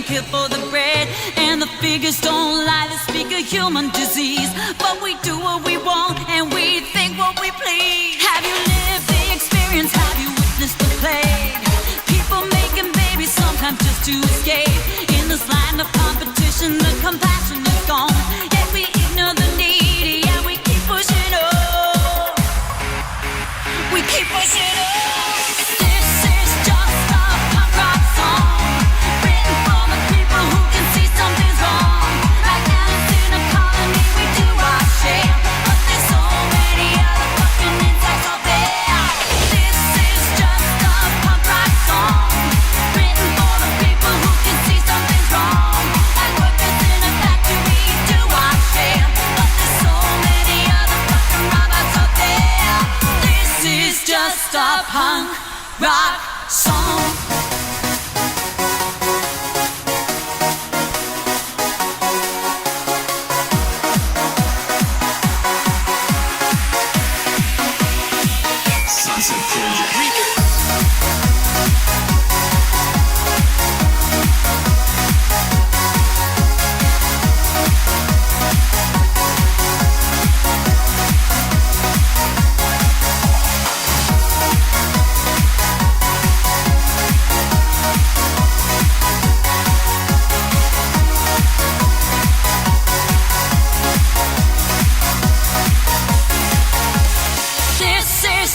killed for the bread. And the figures don't lie, they speak of human disease. But we do what we want and we think what we please. Have you lived the experience? Have you witnessed the plague? People making babies sometimes just to escape. In this line of competition, the compassion is gone. Yet we ignore the needy and we keep pushing on. We keep pushing on. A punk rock song.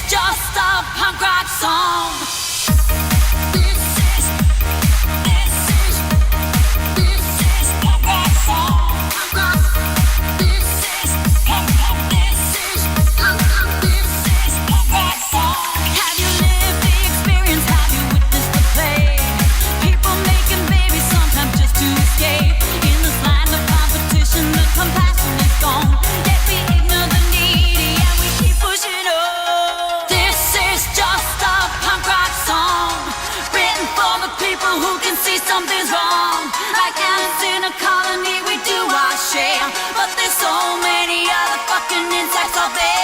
Just a punk rock song. This is punk rock song. This is punk rock song. Have you lived the experience? Have you witnessed the plague? People making babies sometimes just to escape. In this line of competition, the compassion is gone. Yet we ignore the needy and we keep pushing on. Who can see something's wrong? Like ants in a colony, we do our share. But there's so many other fucking insects out there.